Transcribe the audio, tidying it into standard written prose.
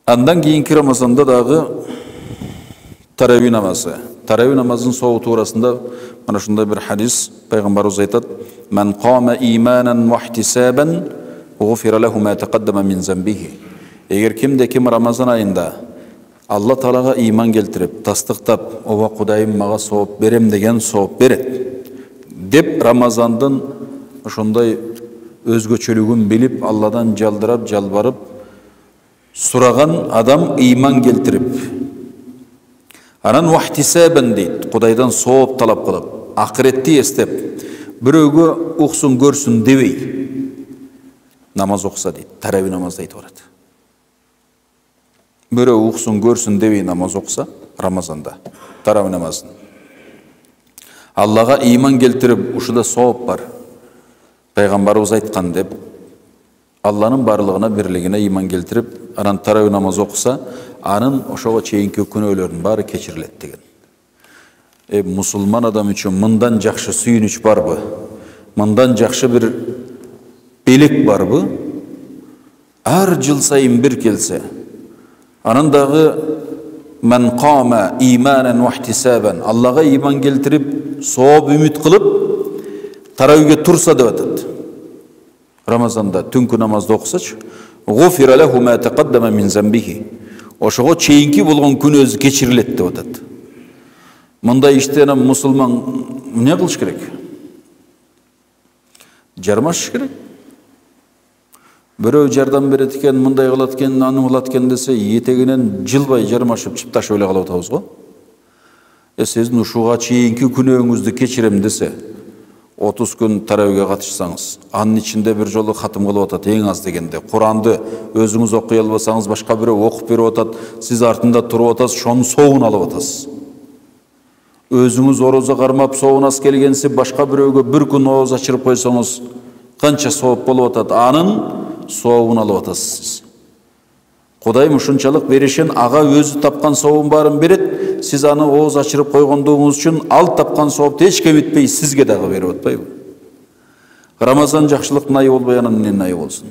Андан кийинки Рамазанда дагы таравih намазы. Таравih намазын соғу турасында мына шундай бир хадис пайгамбарыбыз айтат: "Ман қама иманан ва ихтисабан, гуфира лаху ма тақаддама мин замбихи." Егер кимде-ким Рамазан айында Алла Таалага иман келтирип, тастыктап, "Ова Кудайым мага сооп берем" деген сооп берет деп Рамазандын ошондой өзгөчөлүгүн билип, Алладан жалдырап, жалбарып сураган адам иман келтирип, анан вахтисабан дейт, Кудайдан сооп талап кылып, акыретти эстеп, бирөөгө уксун көрсүн дебей намаз окуса дейт, таравih намазды айтып барат. Бирөө уксун көрсүн дебей намаз окуса Рамазанда таравih намазын, Аллага иман келтирип, ушуда сооп бар, пайгамбарыбыз айткан деп, Алланын барлыгына, бирлигине иман келтирип, анан таравih намаз окуса, анын ошого чейинки күнөөлөрүнүн баары кечирилет деген. Мусулман адам үчүн мындан жакшы сүйүнүч барбы? Мындан жакшы бир белек барбы? Ар жыл сайын бир келсе, анан дагы "Ман қама иманан ва ихтисабан", Аллага иман келтирип, сооп үмүт кылып, таравihге турса деп атат. Рамазанда түнкү намазды окусачы, "Гуфира лаху ма тақаддама мин замбихи", ошого чейинки болгон күнөөсү кечирилет деп атат. Мындай иштен мусулман эмне кылыш керек? Жармашыш керек. Бирөө жардам берет экен, мындай кылат экен, аны кылат экен десе, этегинен жылбай жармашып чыпташып эле калып атабыз го. Сиздин ушуга чейинки күнөөңүздү кечирем десе, 30 күн таравihге катышсаңыз, анын ичинде бир жолу хатым кылып атат, эң аз дегенде. Куранды өзүңүз окуй албасаңыз, башка бирөө окуп берип атат, сиз артында туруп атасыз, шонун соогун алып атасыз. Өзүңүз орозо кармап соогунас келгенси, башка бирөөгө бир күн ооз ачырып койсоңуз, канча сооп болуп атат, анын соогун алып атасыз сиз. Кудайым ушунчалык беришин, ага өзү тапкан соогун баарын берет, сиз аны ооз ачырып койгондугуңуз үчүн ал тапкан соопты эч кем үтпөй сизге дагы берип атпайбы? Рамазан жакшылык найы болбой анан эмне найы болсун?